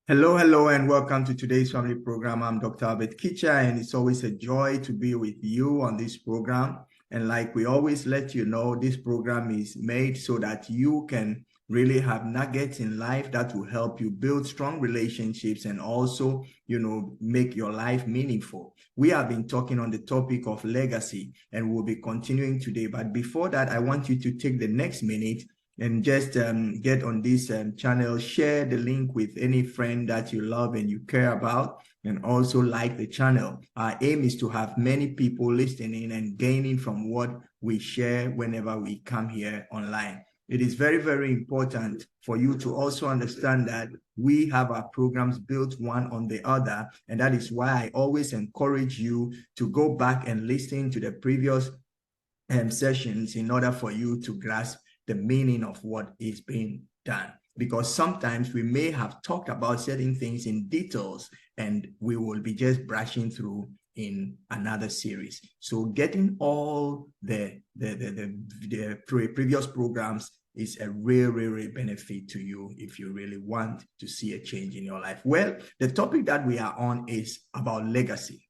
Hello, hello, and welcome to today's family program. I'm Dr. Kitcher, and it's always a joy to be with you on this program. And like we always let you know, this program is made so that you can really have nuggets in life that will help you build strong relationships and also, make your life meaningful. We have been talking on the topic of legacy, and we'll be continuing today. But before that, I want you to take the next minute and just get on this channel, share the link with any friend that you love and you care about, and also like the channel. Our aim is to have many people listening and gaining from what we share whenever we come here online. It is very, very important for you to also understand that we have our programs built one on the other, and that is why I always encourage you to go back and listen to the previous sessions in order for you to grasp the meaning of what is being done. Because sometimes we may have talked about certain things in details and we will be just brushing through in another series. So getting all the previous programs is a real benefit to you if you really want to see a change in your life. Well, the topic that we are on is about legacy.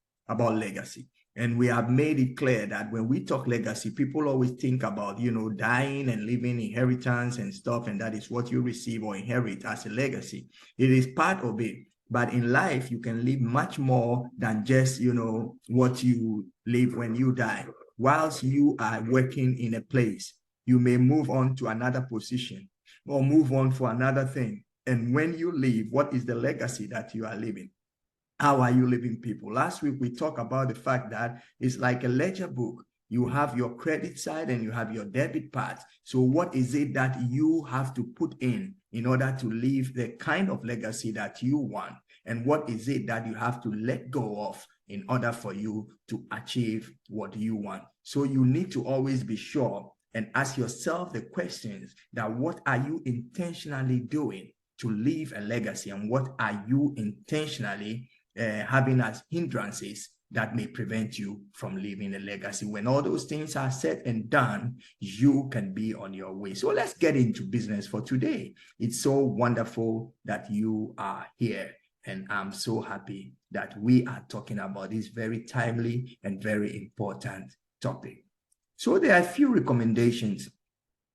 And we have made it clear that when we talk legacy, people always think about, dying and leaving inheritance and stuff, and that is what you receive or inherit as a legacy. It is part of it. But in life, you can leave much more than just, what you leave when you die. Whilst you are working in a place, you may move on to another position or move on for another thing. And when you leave, what is the legacy that you are leaving? How are you living, people? Last week, we talked about the fact that it's like a ledger book. You have your credit side and you have your debit part. So what is it that you have to put in order to leave the kind of legacy that you want? And what is it that you have to let go of in order for you to achieve what you want? So you need to always be sure and ask yourself the questions that what are you intentionally doing to leave a legacy, and what are you intentionally having as hindrances that may prevent you from leaving a legacy. When all those things are said and done, you can be on your way. So let's get into business for today. It's so wonderful that you are here, and I'm so happy that we are talking about this very timely and very important topic. So there are a few recommendations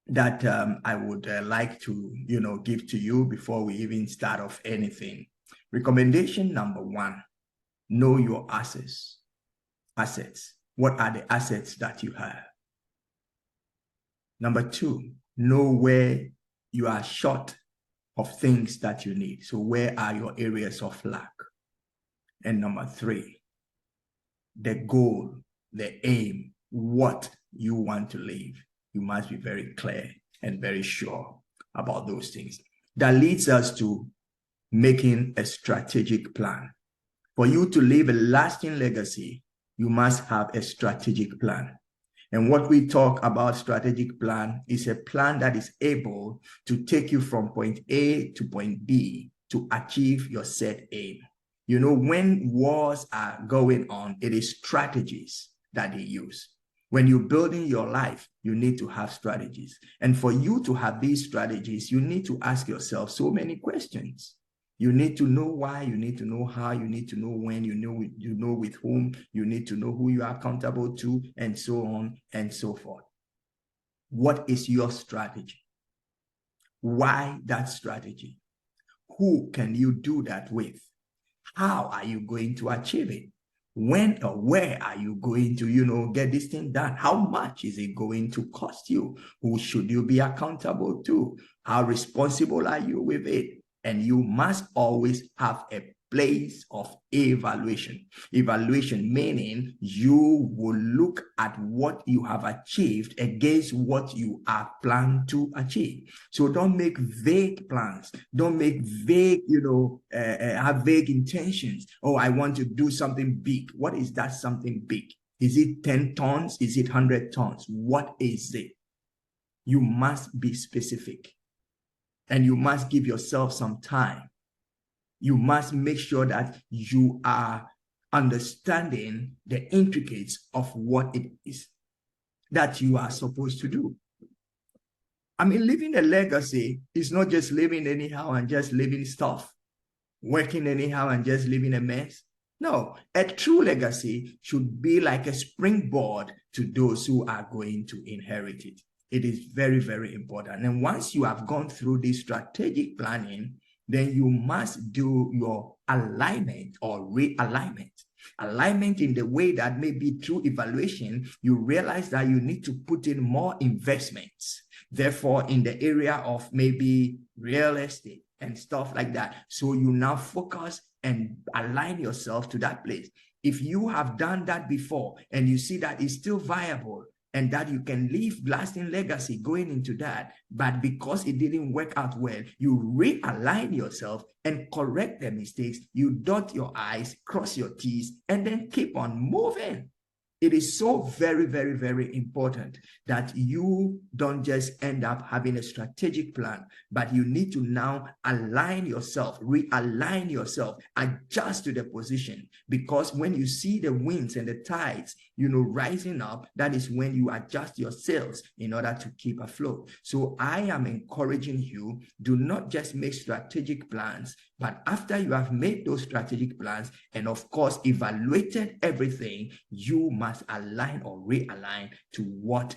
that I would like to, give to you before we even start off anything. Recommendation number one, know your assets. What are the assets that you have? Number two, know where you are short of things that you need. So where are your areas of lack? And number three, the goal, the aim, what you want to leave. You must be very clear and very sure about those things. That leads us to making a strategic plan. For you to leave a lasting legacy, you must have a strategic plan. And what we talk about strategic plan is a plan that is able to take you from point A to point B to achieve your set aim. When wars are going on, it is strategies that they use. When you're building your life, you need to have strategies. And for you to have these strategies, you need to ask yourself so many questions. You need to know why, you need to know how, you need to know when, you know with whom, you need to know who you are accountable to, and so on and so forth. What is your strategy? Why that strategy? Who can you do that with? How are you going to achieve it? When or where are you going to, get this thing done? How much is it going to cost you? Who should you be accountable to? How responsible are you with it? And you must always have a place of evaluation. Evaluation meaning you will look at what you have achieved against what you are planned to achieve. So don't make vague plans. Don't make vague, have vague intentions. Oh, I want to do something big. What is that something big? Is it 10 tons? Is it 100 tons? What is it? You must be specific. And you must give yourself some time. You must make sure that you are understanding the intricacies of what it is that you are supposed to do. I mean, leaving a legacy is not just living anyhow and just living stuff. working anyhow and just leaving a mess. No, a true legacy should be like a springboard to those who are going to inherit it. It is very, very important. And once you have gone through this strategic planning, then you must do your alignment or realignment. Alignment in the way that maybe through evaluation, you realize that you need to put in more investments. Therefore, in the area of maybe real estate and stuff like that. So you now focus and align yourself to that place. If you have done that before and you see that it's still viable, and that you can leave lasting legacy going into that, but because it didn't work out well, you realign yourself and correct the mistakes, you dot your I's, cross your T's, and then keep on moving. It is so very, very, very important that you don't just end up having a strategic plan, but you need to now align yourself, realign yourself, adjust to the position. Because when you see the winds and the tides, rising up, that is when you adjust your sails in order to keep afloat. So I am encouraging you, do not just make strategic plans, but after you have made those strategic plans and of course evaluated everything, you must align or realign to what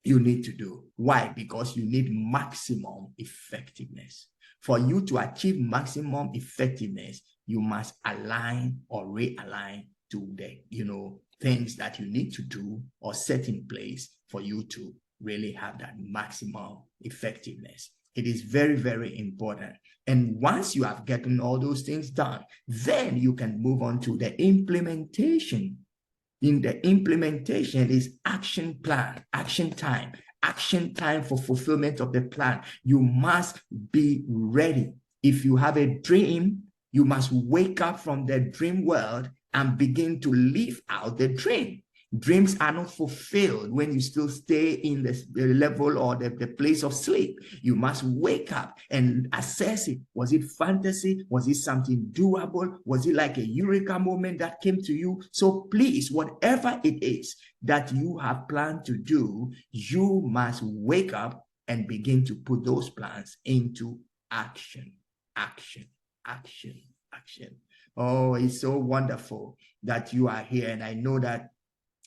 you need to do. Why? Because you need maximum effectiveness. For you to achieve maximum effectiveness, you must align or realign to the, things that you need to do or set in place for you to really have that maximum effectiveness. It is very, very important. And once you have gotten all those things done, then you can move on to the implementation. In the implementation is action plan, action time for fulfillment of the plan. You must be ready. If you have a dream, you must wake up from the dream world and begin to live out the dream. Dreams are not fulfilled when you still stay in the level or the place of sleep. You must wake up and assess it. Was it fantasy? Was it something doable? Was it like a eureka moment that came to you? So please, whatever it is that you have planned to do, you must wake up and begin to put those plans into action. Action, action, action. Oh, it's so wonderful that you are here. And I know that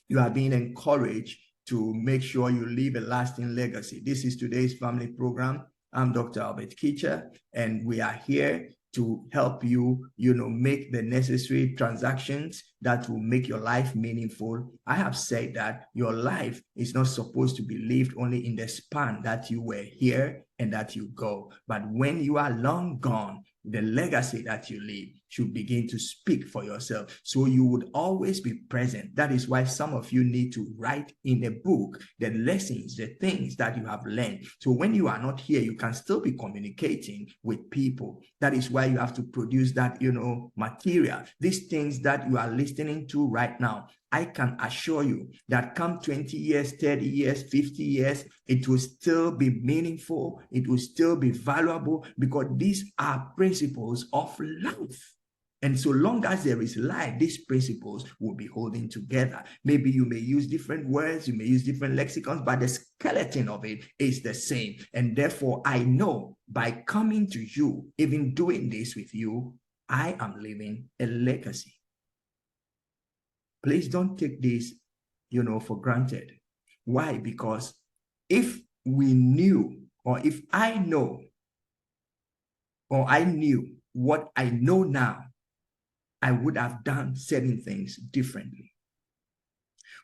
you are being encouraged to make sure you leave a lasting legacy. This is today's family program. I'm Dr. Albert Kitcher, and we are here to help you, make the necessary transactions that will make your life meaningful. I have said that your life is not supposed to be lived only in the span that you were here and that you go. But when you are long gone, the legacy that you leave should begin to speak for yourself. So you would always be present. That is why some of you need to write in a book the lessons, the things that you have learned. So when you are not here, you can still be communicating with people. That is why you have to produce that, material. These things that you are listening to right now, I can assure you that come 20 years, 30 years, 50 years, it will still be meaningful. It will still be valuable because these are principles of life. And so long as there is life, these principles will be holding together. Maybe you may use different words, you may use different lexicons, but the skeleton of it is the same. And therefore, I know by coming to you, even doing this with you, I am leaving a legacy. Please don't take this, for granted. Why? Because if we knew, or if I know, or I knew what I know now, I would have done certain things differently.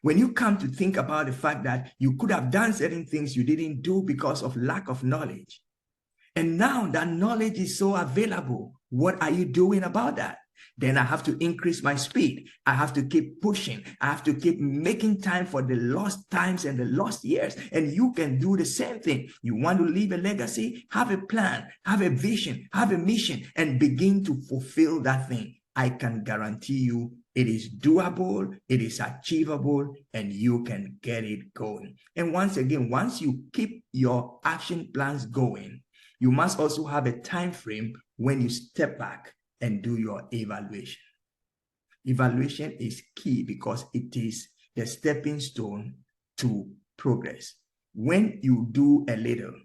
When you come to think about the fact that you could have done certain things you didn't do because of lack of knowledge, and now that knowledge is so available, what are you doing about that? Then I have to increase my speed. I have to keep pushing. I have to keep making time for the lost times and the lost years. And you can do the same thing. You want to leave a legacy? Have a plan, have a vision, have a mission, and begin to fulfill that thing. I can guarantee you it is doable, it is achievable, and you can get it going. And once again, once you keep your action plans going, you must also have a time frame when you step back and do your evaluation. Evaluation is key because it is the stepping stone to progress. When you do a little,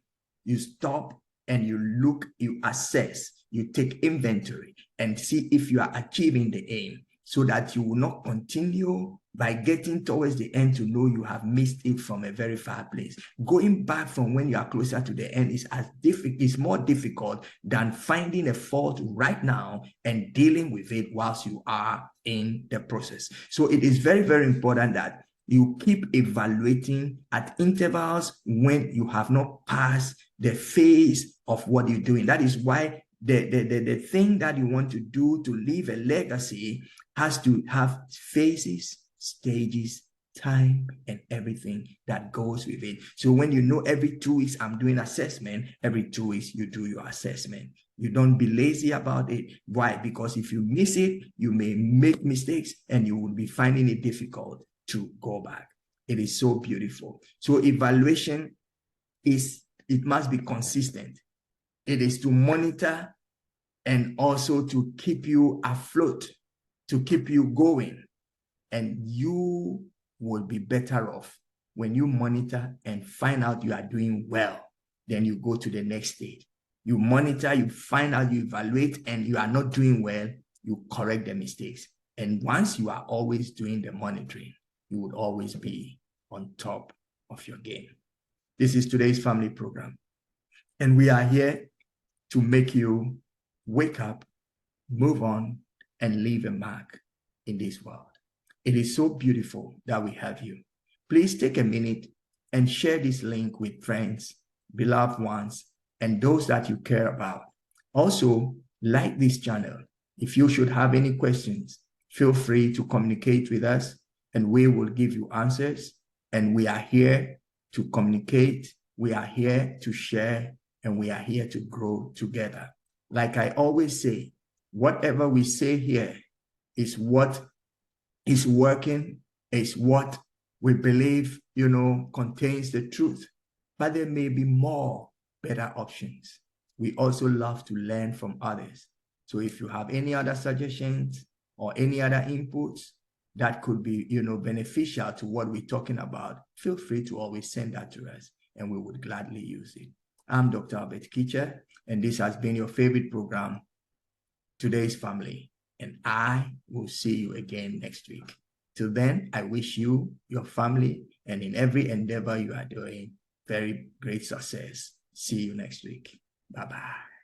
you stop and you look, you assess, you take inventory. and see if you are achieving the aim, so that you will not continue by getting towards the end to know you have missed it from a very far place. Going back from when you are closer to the end is more difficult than finding a fault right now and dealing with it whilst you are in the process. So it is very, very important that you keep evaluating at intervals when you have not passed the phase of what you're doing. That is why the thing that you want to do to leave a legacy has to have phases, stages, time, and everything that goes with it. So when you know every 2 weeks I'm doing assessment, every 2 weeks you do your assessment. You don't be lazy about it. Why? Because if you miss it, you may make mistakes and you will be finding it difficult to go back. It is so beautiful. So evaluation it must be consistent. It is to monitor and also to keep you afloat, to keep you going. And you will be better off when you monitor and find out you are doing well. Then you go to the next stage. You monitor, you find out, you evaluate, and you are not doing well, you correct the mistakes. And once you are always doing the monitoring, you would always be on top of your game. This is today's family program. And we are here to make you wake up, move on, and leave a mark in this world. It is so beautiful that we have you. Please take a minute and share this link with friends, beloved ones, and those that you care about. Also, like this channel. If you should have any questions, feel free to communicate with us and we will give you answers. And we are here to communicate. We are here to share, and we are here to grow together. Like I always say, whatever we say here is what is working, is what we believe, contains the truth. But there may be more better options. We also love to learn from others. So if you have any other suggestions or any other inputs that could be, beneficial to what we're talking about, feel free to always send that to us and we would gladly use it. I'm Dr. Albert Kitcher, and this has been your favorite program, Today's Family. And I will see you again next week. Till then, I wish you, your family, and in every endeavor you are doing, very great success. See you next week. Bye-bye.